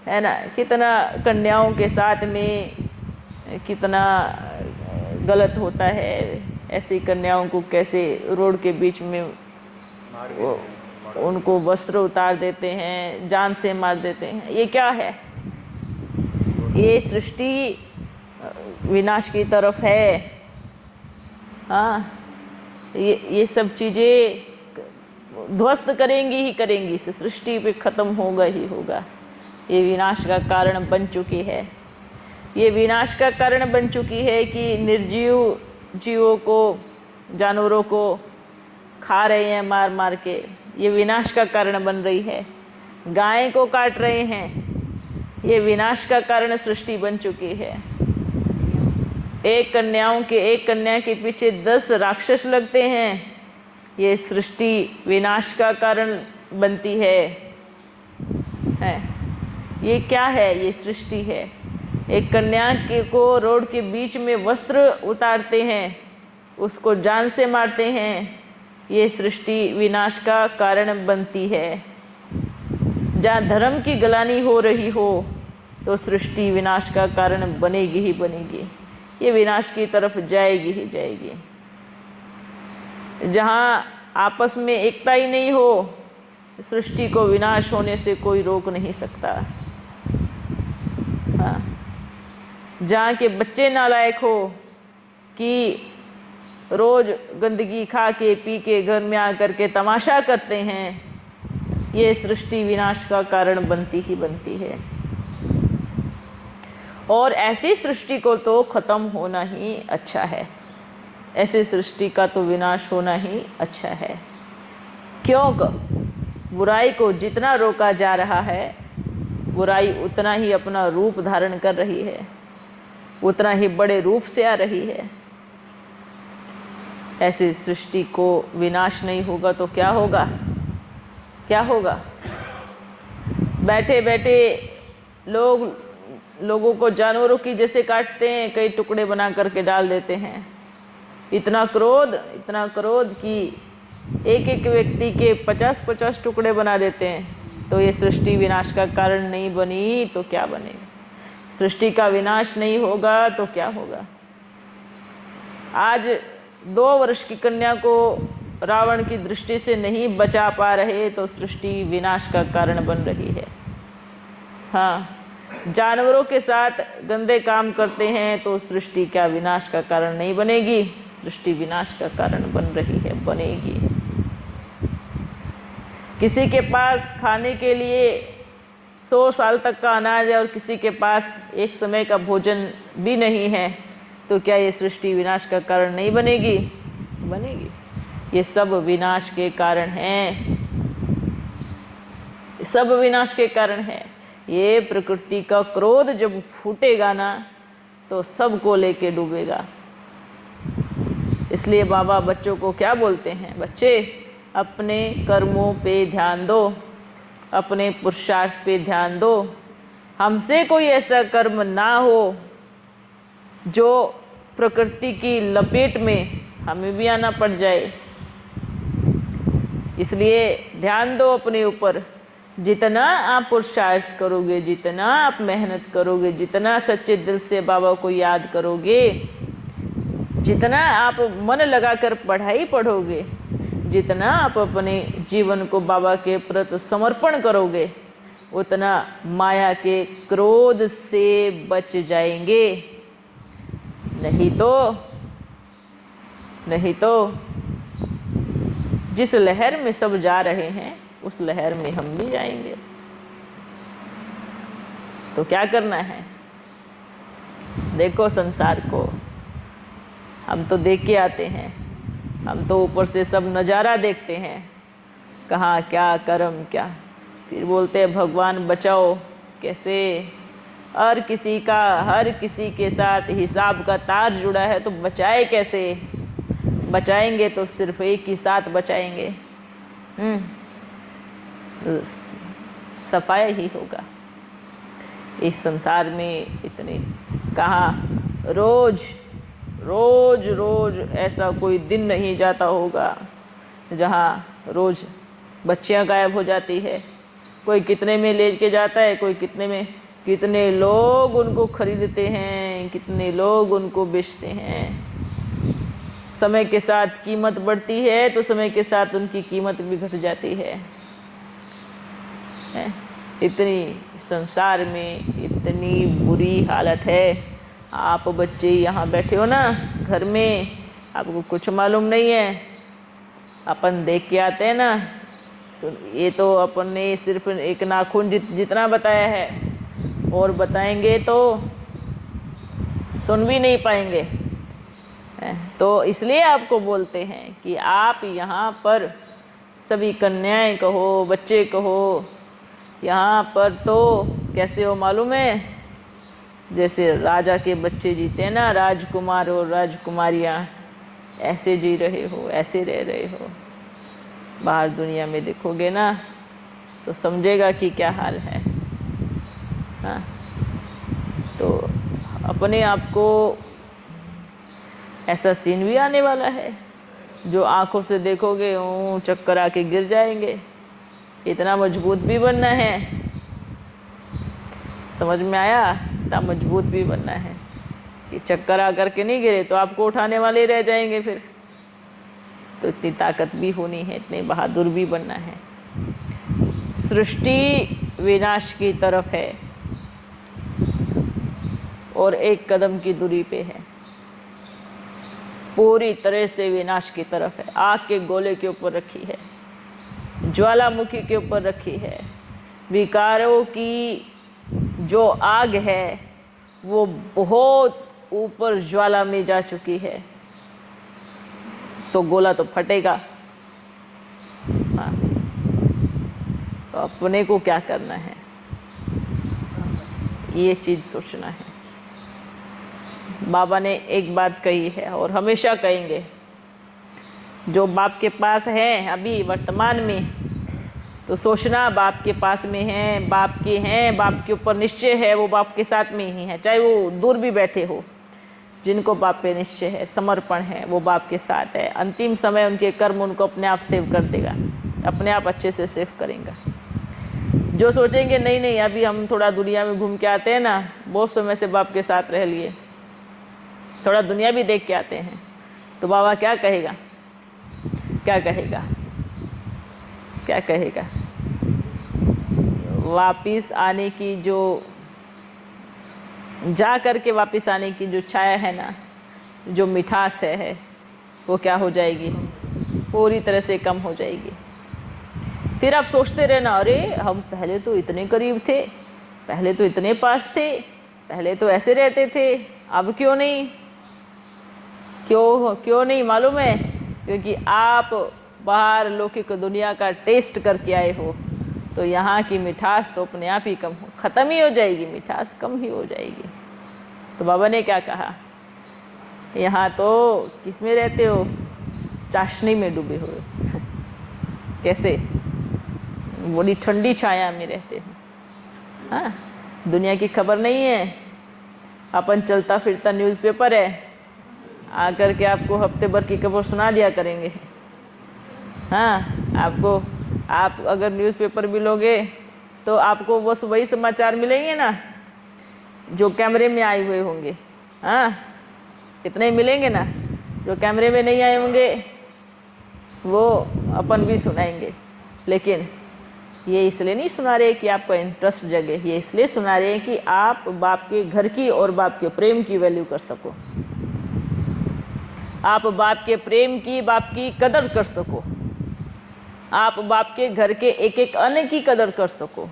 है ना, कितना कन्याओं के साथ में कितना गलत होता है। ऐसी कन्याओं को कैसे रोड के बीच में उनको वस्त्र उतार देते हैं, जान से मार देते हैं। ये क्या है? ये सृष्टि विनाश की तरफ है। हाँ, ये सब चीज़ें ध्वस्त करेंगी ही करेंगी, इस सृष्टि पे ख़त्म होगा ही होगा। ये विनाश का कारण बन चुकी है। ये विनाश का कारण बन चुकी है कि निर्जीव जीवों को, जानवरों को खा रहे हैं मार मार के। ये विनाश का कारण बन रही है। गाय को काट रहे हैं, ये विनाश का कारण सृष्टि बन चुकी है। एक कन्या के पीछे 10 राक्षस लगते हैं, ये सृष्टि विनाश का कारण बनती है। ये क्या है? ये सृष्टि है। एक कन्या को रोड के बीच में वस्त्र उतारते हैं, उसको जान से मारते हैं, ये सृष्टि विनाश का कारण बनती है। जहाँ धर्म की गलानी हो रही हो तो सृष्टि विनाश का कारण बनेगी ही बनेगी। ये विनाश की तरफ जाएगी ही जाएगी। जहाँ आपस में एकता ही नहीं हो, सृष्टि को विनाश होने से कोई रोक नहीं सकता। हाँ, जहाँ के बच्चे नालायक हो कि रोज़ गंदगी खा के पी के घर में आकर के तमाशा करते हैं, ये सृष्टि विनाश का कारण बनती ही बनती है। और ऐसी सृष्टि को तो ख़त्म होना ही अच्छा है। ऐसे सृष्टि का तो विनाश होना ही अच्छा है। क्योंकि बुराई को जितना रोका जा रहा है, बुराई उतना ही अपना रूप धारण कर रही है, उतना ही बड़े रूप से आ रही है। ऐसी सृष्टि को विनाश नहीं होगा तो क्या होगा? क्या होगा? बैठे बैठे लोगों को जानवरों की जैसे काटते हैं, कई टुकड़े बना करके डाल देते हैं। इतना क्रोध कि एक एक व्यक्ति के 50-50 टुकड़े बना देते हैं। तो ये सृष्टि विनाश का कारण नहीं बनी तो क्या बनेगा? सृष्टि का विनाश नहीं होगा तो क्या होगा? आज 2 वर्ष की कन्या को रावण की दृष्टि से नहीं बचा पा रहे तो सृष्टि विनाश का कारण बन रही है। हाँ, जानवरों के साथ गंदे काम करते हैं तो सृष्टि क्या विनाश का कारण नहीं बनेगी? सृष्टि विनाश का कारण बन रही है, बनेगी। किसी के पास खाने के लिए 100 साल तक का अनाज है और किसी के पास एक समय का भोजन भी नहीं है, तो क्या ये सृष्टि विनाश का कारण नहीं बनेगी? बनेगी। ये सब विनाश के कारण हैं, सब विनाश के कारण हैं। ये प्रकृति का क्रोध जब फूटेगा ना तो सबको लेके डूबेगा। इसलिए बाबा बच्चों को क्या बोलते हैं, बच्चे अपने कर्मों पे ध्यान दो, अपने पुरुषार्थ पे ध्यान दो। हमसे कोई ऐसा कर्म ना हो जो प्रकृति की लपेट में हमें भी आना पड़ जाए। इसलिए ध्यान दो अपने ऊपर। जितना आप पुरुषार्थ करोगे, जितना आप मेहनत करोगे, जितना सच्चे दिल से बाबा को याद करोगे, जितना आप मन लगाकर पढ़ाई पढ़ोगे, जितना आप अपने जीवन को बाबा के प्रति समर्पण करोगे, उतना माया के क्रोध से बच जाएंगे। नहीं तो जिस लहर में सब जा रहे हैं उस लहर में हम भी जाएंगे। तो क्या करना है, देखो संसार को हम तो देख के आते हैं, हम तो ऊपर से सब नज़ारा देखते हैं, कहाँ क्या कर्म क्या, फिर बोलते हैं भगवान बचाओ। कैसे? हर किसी के साथ हिसाब का तार जुड़ा है, तो बचाए कैसे? बचाएंगे तो सिर्फ एक ही साथ बचाएंगे, सफाया ही होगा। इस संसार में इतने कहाँ रोज ऐसा कोई दिन नहीं जाता होगा जहाँ रोज बच्चियाँ गायब हो जाती है। कोई कितने में ले के जाता है, कोई कितने में, कितने लोग उनको खरीदते हैं, कितने लोग उनको बेचते हैं। समय के साथ कीमत बढ़ती है तो समय के साथ उनकी कीमत भी घट जाती है। इतनी संसार में इतनी बुरी हालत है। आप बच्चे यहाँ बैठे हो ना घर में, आपको कुछ मालूम नहीं है। अपन देख के आते हैं ना, ये तो अपन ने सिर्फ एक नाखून जितना बताया है, और बताएंगे तो सुन भी नहीं पाएंगे। तो इसलिए आपको बोलते हैं कि आप यहाँ पर सभी कन्याएं कहो, बच्चे कहो, यहाँ पर तो कैसे हो मालूम है, जैसे राजा के बच्चे जीते हैं ना, राजकुमार और राजकुमारियाँ, ऐसे जी रहे हो, ऐसे रह रहे हो। बाहर दुनिया में देखोगे ना तो समझेगा कि क्या हाल है। हाँ, तो अपने आप को ऐसा सीन भी आने वाला है जो आंखों से देखोगे चक्कर आके गिर जाएंगे। इतना मजबूत भी बनना है, समझ में आया? इतना मजबूत भी बनना है कि चक्कर आकर के नहीं गिरे तो आपको उठाने वाले रह जाएंगे फिर। तो इतनी ताकत भी होनी है, इतने बहादुर भी बनना है। सृष्टि विनाश की तरफ है और एक कदम की दूरी पे है, पूरी तरह से विनाश की तरफ है। आग के गोले के ऊपर रखी है, ज्वालामुखी के ऊपर रखी है। विकारों की जो आग है वो बहुत ऊपर ज्वाला में जा चुकी है, तो गोला तो फटेगा। हाँ, तो अपने को क्या करना है, ये चीज़ सोचना है। बाबा ने एक बात कही है और हमेशा कहेंगे, जो बाप के पास है अभी वर्तमान में, तो सोचना बाप के पास में है, बाप के हैं, बाप के ऊपर निश्चय है, वो बाप के साथ में ही है। चाहे वो दूर भी बैठे हो, जिनको बाप पे निश्चय है, समर्पण है, वो बाप के साथ है। अंतिम समय उनके कर्म उनको अपने आप सेव कर देगा, अपने आप अच्छे से सेव करेंगे। जो सोचेंगे नहीं नहीं अभी हम थोड़ा दुनिया में घूम के आते हैं ना, बहुत समय से बाप के साथ रह लिए, थोड़ा दुनिया भी देख के आते हैं, तो बाबा क्या कहेगा, क्या कहेगा, क्या कहेगा? वापिस आने की जो, जा कर के वापस आने की जो छाया है ना, जो मिठास है, वो क्या हो जाएगी, पूरी तरह से कम हो जाएगी। फिर आप सोचते रहना, अरे हम पहले तो इतने करीब थे, पहले तो इतने पास थे, पहले तो ऐसे रहते थे, अब क्यों नहीं? क्यों नहीं मालूम है? क्योंकि आप बाहर लौकिक दुनिया का टेस्ट करके आए हो, तो यहाँ की मिठास तो अपने आप ही ख़त्म ही हो जाएगी, मिठास कम ही हो जाएगी। तो बाबा ने क्या कहा, यहाँ तो किस में रहते हो, चाशनी में डूबे हुए कैसे, बड़ी ठंडी छाया में रहते हो। हाँ, दुनिया की खबर नहीं है, अपन चलता फिरता न्यूज़पेपर है, आकर के आपको हफ्ते भर की खबर सुना दिया करेंगे। हाँ, आप अगर न्यूज़पेपर भी लोगे तो आपको बस वही समाचार मिलेंगे ना जो कैमरे में आए हुए होंगे। हाँ, इतने ही मिलेंगे ना, जो कैमरे में नहीं आए होंगे वो अपन भी सुनाएंगे। लेकिन ये इसलिए नहीं सुना रहे कि आपका इंटरेस्ट जगे, ये इसलिए सुना रहे हैं कि आप बाप के घर की और बाप के प्रेम की वैल्यू कर सको, आप बाप के प्रेम की, बाप की कदर कर सको, आप बाप के घर के एक एक अन्न की कदर कर सको।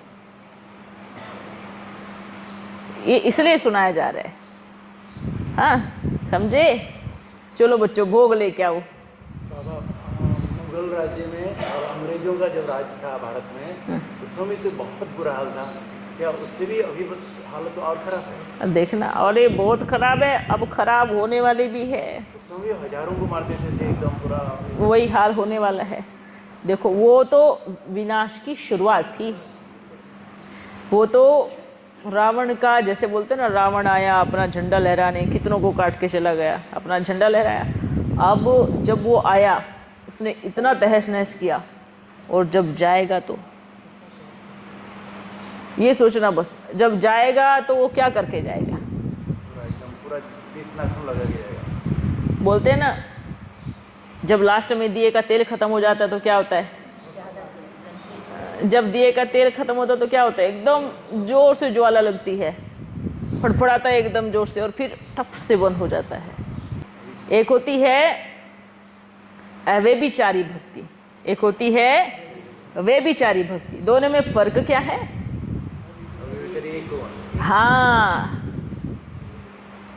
ये इसलिए सुनाया जा रहा है। हाँ, समझे? चलो बच्चों, भोग लेके आओ। बाबा, मुगल राज्य में और अंग्रेजों का जब राज था भारत में, उस समय तो बहुत बुरा हाल था। क्या उससे भी अभी हालत तो और खराब है? अब देखना, और ये बहुत खराब है, अब खराब होने वाली भी है। उस समय हजारों को मार देते थे, एकदम पूरा वही हाल होने वाला है। देखो, वो तो विनाश की शुरुआत थी। वो तो रावण का, जैसे बोलते ना, रावण आया अपना झंडा लहराने, कितनों को काट के चला गया, अपना झंडा लहराया। अब जब वो आया उसने इतना तहस नहस किया, और जब जाएगा तो ये सोचना बस, जब जाएगा तो वो क्या करके जाएगा। एकदम पूरा 20 नाखून लगा जाएगा। बोलते हैं ना, जब लास्ट में दिए का तेल खत्म हो जाता है तो क्या होता है, जब दिए का तेल खत्म होता है तो क्या होता है, एकदम जोर से ज्वाला लगती है, फड़फड़ाता है एकदम जोर से, और फिर ठप से बंद हो जाता है। एक होती है अव्यभिचारी भक्ति, एक होती है व्यभिचारी भक्ति। दोनों में फर्क क्या है? हाँ,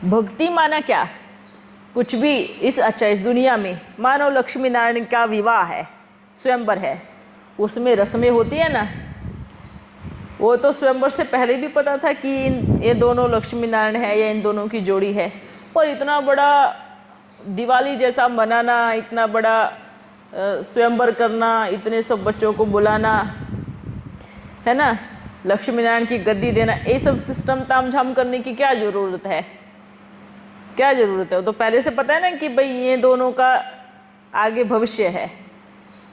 भक्ति माना क्या, कुछ भी इस दुनिया में मानो लक्ष्मी नारायण का विवाह है, स्वयंवर है, उसमें रस्में होती है ना, वो तो स्वयंवर से पहले भी पता था कि ये दोनों लक्ष्मी नारायण है या इन दोनों की जोड़ी है। पर इतना बड़ा दिवाली जैसा मनाना, इतना बड़ा स्वयंवर करना, इतने सब बच्चों को बुलाना, है ना, लक्ष्मी नारायण की गद्दी देना, ये सब सिस्टम तामझाम करने की क्या ज़रूरत है? क्या ज़रूरत है? वो तो पहले से पता है ना कि भाई ये दोनों का आगे भविष्य है,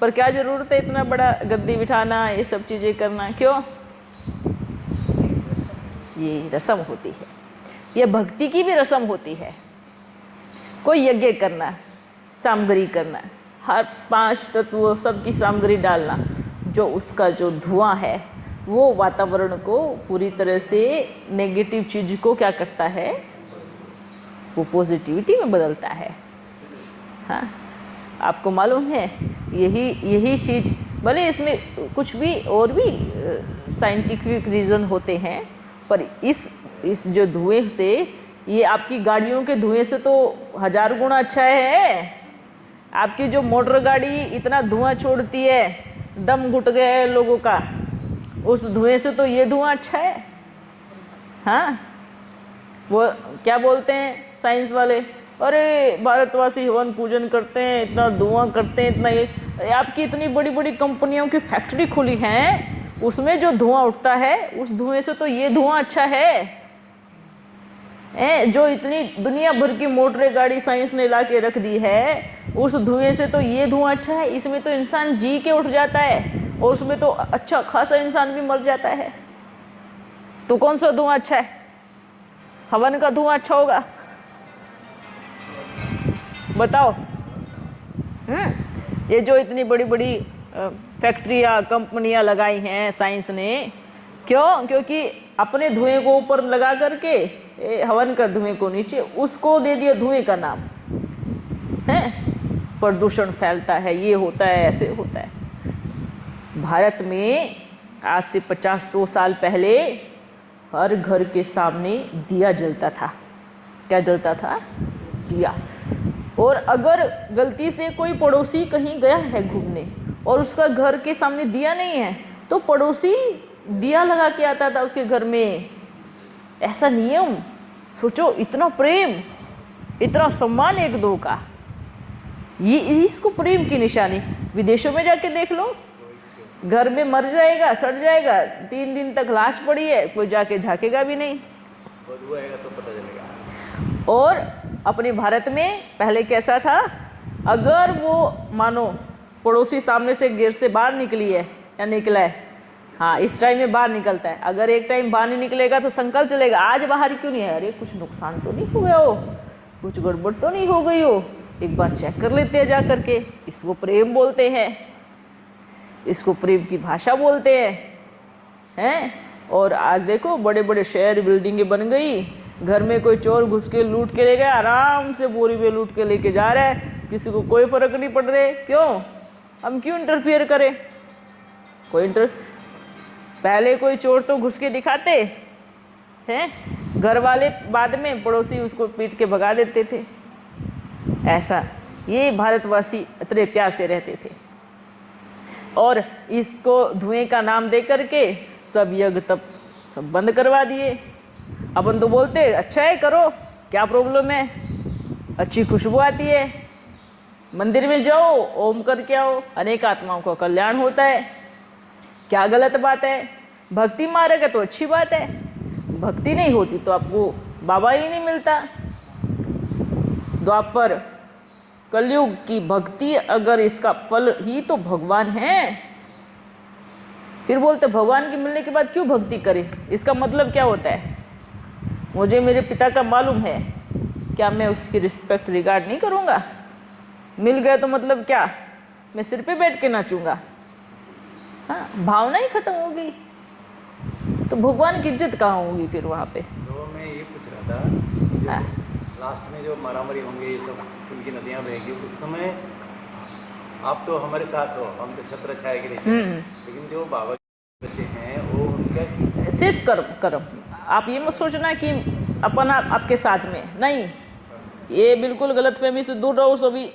पर क्या ज़रूरत है इतना बड़ा गद्दी बिठाना, ये सब चीज़ें करना? क्यों? ये रस्म होती है, ये भक्ति की भी रस्म होती है। कोई यज्ञ करना, सामग्री करना, हर 5 तत्व सबकी सामग्री डालना, जो उसका जो धुआं है वो वातावरण को पूरी तरह से नेगेटिव चीज़ को क्या करता है, वो पॉजिटिविटी में बदलता है। हाँ, आपको मालूम है, यही चीज़, भले इसमें कुछ भी और भी साइंटिफिक रीज़न होते हैं, पर इस जो धुएं से, ये आपकी गाड़ियों के धुएं से तो 1000 गुना अच्छा है। आपकी जो मोटर गाड़ी इतना धुआं छोड़ती है, दम घुट गया है लोगों का, उस धुएं से तो ये धुआं अच्छा है। हाँ, वो क्या बोलते हैं साइंस वाले, अरे भारतवासी हवन पूजन करते हैं, इतना धुआं करते हैं, इतना ये आपकी इतनी बड़ी बड़ी कंपनियों की फैक्ट्री खुली हैं, उसमें जो धुआं उठता है उस धुएं से तो ये धुआं अच्छा है। जो इतनी दुनिया भर की मोटर गाड़ी साइंस ने ला के रख दी है, उस धुएं से तो ये धुआं अच्छा है। इसमें तो इंसान जी के उठ जाता है, और उसमें तो अच्छा खासा इंसान भी मर जाता है। तो कौन सा धुआं अच्छा है? हवन का धुआं अच्छा होगा? बताओ। ये जो इतनी बड़ी बड़ी फैक्ट्रियाँ, कंपनियाँ लगाई हैं साइंस ने, क्यों? क्योंकि अपने धुएं को ऊपर लगा करके हवन का धुएं को नीचे, उसको दे दिया धुएं का नाम है। प्रदूषण फैलता है, ये होता है, ऐसे होता है। भारत में आज से 50-100 साल पहले हर घर के सामने दिया जलता था। क्या जलता था? दिया। और अगर गलती से कोई पड़ोसी कहीं गया है घूमने और उसका घर के सामने दिया नहीं है, तो पड़ोसी दिया लगा के आता था उसके घर में। ऐसा नियम, सोचो, इतना प्रेम, इतना सम्मान एक दो का, ये इसको प्रेम की निशानी। विदेशों में जाके देख लो, घर में मर जाएगा, सड़ जाएगा, 3 दिन तक लाश पड़ी है, कोई जाके झांकेगा भी नहीं। बदबू आएगा तो पता चलेगा। और अपने भारत में पहले कैसा था, अगर वो मानो पड़ोसी सामने से गेट से बाहर निकली है या निकला है, हाँ इस टाइम में बाहर निकलता है, अगर एक टाइम बाहर नहीं निकलेगा तो संकल्प चलेगा आज बाहर क्यों नहीं है, अरे कुछ नुकसान तो नहीं हो गया हो, कुछ गड़बड़ तो नहीं हो गई हो, एक बार चेक कर लेते हैं जा करके। इसको प्रेम बोलते हैं, इसको प्रेम की भाषा बोलते हैं। और आज देखो बड़े बड़े शहर, बिल्डिंगें बन गई, घर में कोई चोर घुस के लूट के ले गया, आराम से बोरी में लूट के लेके जा रहा है, किसी को कोई फर्क नहीं पड़ रहा है। क्यों? हम क्यों इंटरफियर करें? पहले कोई चोर तो घुस के दिखाते हैं, घर वाले बाद में, पड़ोसी उसको पीट के भगा देते थे। ऐसा ये भारतवासी इतने प्यार से रहते थे। और इसको धुएं का नाम दे करके सब यज्ञ तप सब बंद करवा दिए। अपन तो बोलते अच्छा है करो, क्या प्रॉब्लम है, अच्छी खुशबू आती है, मंदिर में जाओ ओम करके आओ, अनेक आत्माओं का कल्याण होता है, क्या गलत बात है? भक्ति मार्ग है तो अच्छी बात है, भक्ति नहीं होती तो आपको बाबा ही नहीं मिलता। द्वापर कलयुग की भक्ति, अगर इसका फल ही तो भगवान है, फिर बोलते भगवान के मिलने के बाद क्यों भक्ति करें? इसका मतलब क्या होता है? मुझे मेरे पिता का मालूम है, क्या मैं उसकी रिस्पेक्ट रिगार्ड नहीं करूँगा? मिल गया तो मतलब क्या, मैं सिर पे बैठ के नाचूंगा? हाँ, भावना ही खत्म हो गई तो भगवान की इज्जत कहाँ होगी फिर वहाँ पे? तो मैं ये पूछ रहा था, हाँ। लास्ट में जो मारामारी होंगे, ये सब उनकी नदियाँ बहेंगी, उस समय आप तो हमारे साथ हो, हम तो छत्र छाया के नीचे, लेकिन जो बाबा के बच्चे हैं वो उनका सिर्फ कर्म। आप ये मत सोचना कि अपन आपके साथ में नहीं, ये बिल्कुल गलत फहमी से दूर रहो सभी।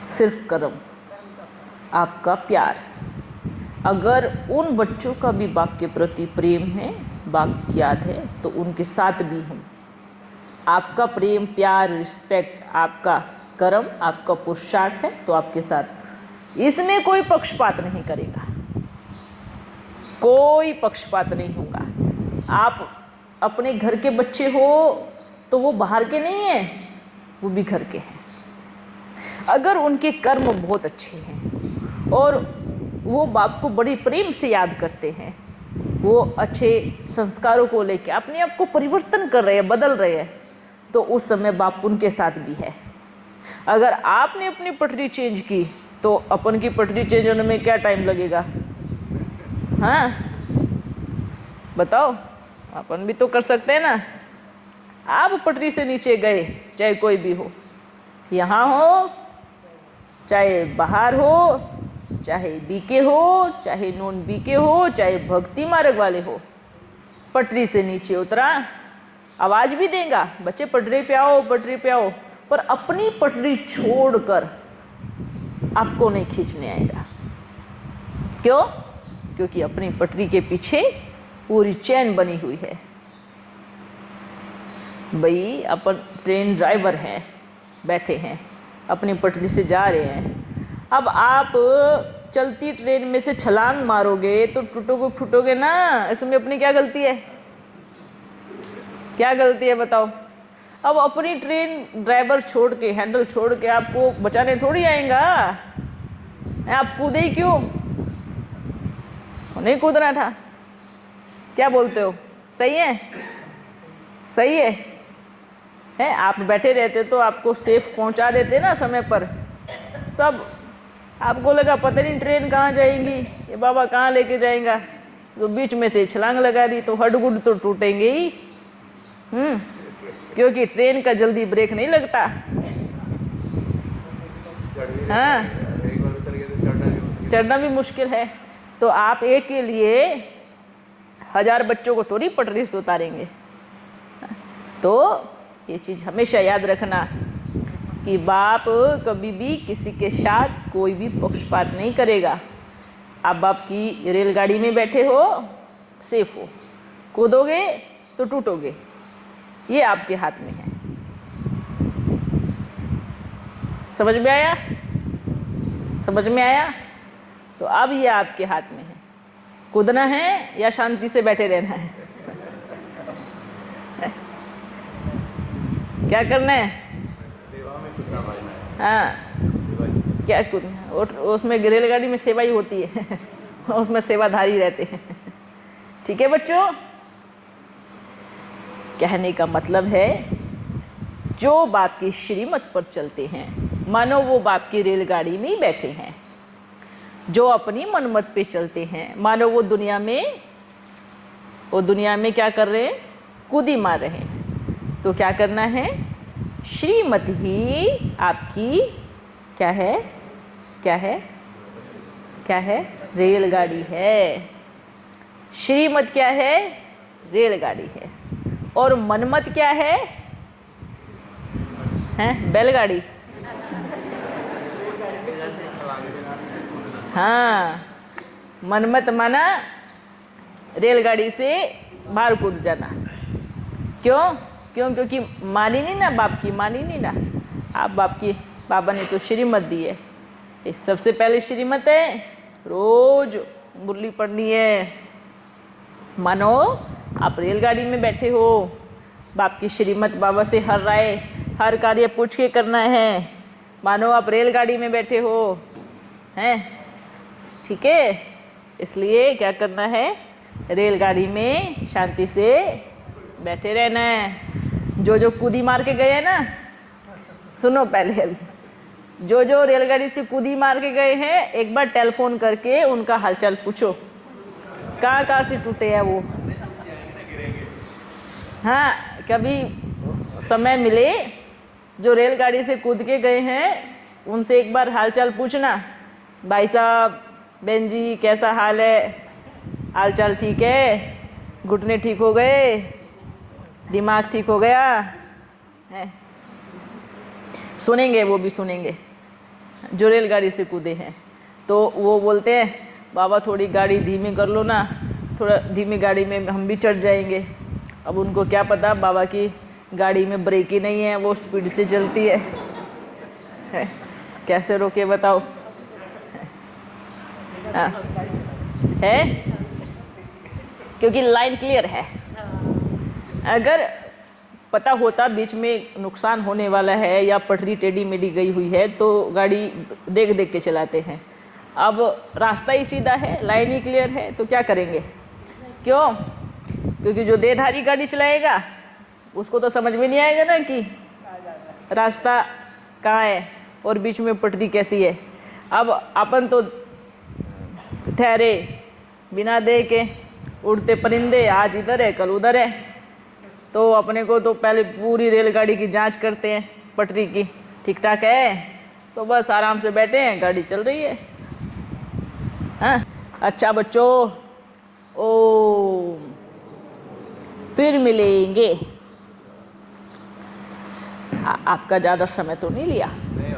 सिर्फ कर्म, आपका प्यार। अगर उन बच्चों का भी बाप के प्रति प्रेम है, बाप की याद है, तो उनके साथ भी हूँ। आपका प्रेम, प्यार, रिस्पेक्ट, आपका कर्म, आपका पुरुषार्थ है तो आपके साथ। इसमें कोई पक्षपात नहीं करेगा, कोई पक्षपात नहीं होगा। आप अपने घर के बच्चे हो तो वो बाहर के नहीं हैं, वो भी घर के हैं। अगर उनके कर्म बहुत अच्छे हैं और वो बाप को बड़ी प्रेम से याद करते हैं, वो अच्छे संस्कारों को लेकर अपने आप को परिवर्तन कर रहे हैं, बदल रहे हैं, तो उस समय बाप उनके साथ भी है। अगर आपने अपनी पटरी चेंज की तो अपन की पटरी चेंज होने में क्या टाइम लगेगा? हाँ बताओ, अपन भी तो कर सकते हैं ना। आप पटरी से नीचे गए, चाहे कोई भी हो, यहाँ हो चाहे बाहर हो, चाहे बीके हो चाहे नॉन बीके हो, चाहे भक्ति मार्ग वाले हो, पटरी से नीचे उतरा, आवाज़ भी देगा बच्चे पटरी पे आओ, पटरी पे आओ, पर अपनी पटरी छोड़कर आपको नहीं खींचने आएगा। क्यों? क्योंकि अपनी पटरी के पीछे पूरी चैन बनी हुई है। भाई अपन ट्रेन ड्राइवर हैं, बैठे हैं, अपनी पटरी से जा रहे हैं। अब आप चलती ट्रेन में से छलांग मारोगे तो टूटोगे फूटोगे ना। इसमें अपनी क्या गलती है? क्या गलती है बताओ? अब अपनी ट्रेन ड्राइवर छोड़ के, हैंडल छोड़ के आपको बचाने थोड़ी आएगा। आप कूदे ही क्यों? नहीं कूदना था। क्या बोलते हो? सही है? सही है? आप बैठे रहते तो आपको सेफ पहुंचा देते ना समय पर। तो अब आपको लगा पता नहीं ट्रेन कहाँ जाएंगी, ये बाबा कहाँ लेके जाएगा, तो बीच में से छलांग लगा दी तो हड्ड-गुड्ड तो टूटेंगे ही। क्योंकि ट्रेन का जल्दी ब्रेक नहीं लगता। हाँ, चढ़ना भी मुश्किल है। तो आप एक के लिए 1000 बच्चों को थोड़ी पटरी से उतारेंगे। तो ये चीज़ हमेशा याद रखना कि बाप कभी भी किसी के साथ कोई भी पक्षपात नहीं करेगा। आप आपकी रेलगाड़ी में बैठे हो, सेफ हो, कूदोगे तो टूटोगे, ये आपके हाथ में है। समझ में आया? समझ में आया? तो अब ये आपके हाथ में है, कूदना है या शांति से बैठे रहना है? क्या करना है? सेवा में कुछ ना पाना है। हाँ, सेवा क्या कूदना, और उसमें रेलगाड़ी में सेवा ही होती है उसमें सेवाधारी रहते हैं। ठीक है बच्चों, कहने का मतलब है जो बाप की श्रीमत पर चलते हैं, मानो वो बाप की रेलगाड़ी में ही बैठे हैं। जो अपनी मनमत पे चलते हैं, मानो वो दुनिया में क्या कर रहे हैं? कूदी मार रहे हैं। तो क्या करना है? श्रीमत ही आपकी क्या है? क्या है? क्या है? रेलगाड़ी है। श्रीमत क्या है? रेलगाड़ी है। और मनमत क्या है? हैं? बैलगाड़ी। हाँ, मनमत माना रेलगाड़ी से बाहर कूद जाना। क्यों? क्योंकि मानी नहीं ना, बाप की मानी नहीं ना। आप बाबा ने तो श्रीमत दी है। ये सबसे पहले श्रीमत है, रोज मुरली पढ़नी है। मानो आप रेलगाड़ी में बैठे हो, बाप की श्रीमत, बाबा से हर राय हर कार्य पूछ के करना है। मानो आप रेलगाड़ी में बैठे हो, हैं? ठीक है, इसलिए क्या करना है? रेलगाड़ी में शांति से बैठे रहना है। जो कूदी मार के गए हैं ना, सुनो पहले, अभी जो रेलगाड़ी से कूदी मार के गए हैं, एक बार टेलीफोन करके उनका हालचाल पूछो, कहाँ से टूटे हैं वो। हाँ, कभी समय मिले जो रेलगाड़ी से कूद के गए हैं, उनसे एक बार हालचाल पूछना, भाई साहब, बहन जी, कैसा हाल है? हालचाल ठीक है? घुटने ठीक हो गए? दिमाग ठीक हो गया है? सुनेंगे, वो भी सुनेंगे जो रेलगाड़ी से कूदे हैं। तो वो बोलते हैं, बाबा थोड़ी गाड़ी धीमी कर लो ना, थोड़ा धीमी गाड़ी में हम भी चढ़ जाएंगे। अब उनको क्या पता, बाबा की गाड़ी में ब्रेक ही नहीं है, वो स्पीड से चलती है। कैसे रोके बताओ? हाँ, है, क्योंकि लाइन क्लियर है। अगर पता होता बीच में नुकसान होने वाला है या पटरी टेढ़ी मेढ़ी गई हुई है, तो गाड़ी देख देख के चलाते हैं। अब रास्ता ही सीधा है, लाइन ही क्लियर है, तो क्या करेंगे? क्यों? क्योंकि जो देहधारी गाड़ी चलाएगा उसको तो समझ में नहीं आएगा ना कि रास्ता कहाँ है और बीच में पटरी कैसी है। अब अपन तो ठहरे बिना देखे, उड़ते परिंदे, आज इधर है कल उधर है, तो अपने को तो पहले पूरी रेलगाड़ी की जांच करते हैं, पटरी की ठीक ठाक है, तो बस आराम से बैठे हैं, गाड़ी चल रही है। हाँ, अच्छा बच्चों, ओम, फिर मिलेंगे। आपका ज़्यादा समय तो नहीं लिया? नहीं,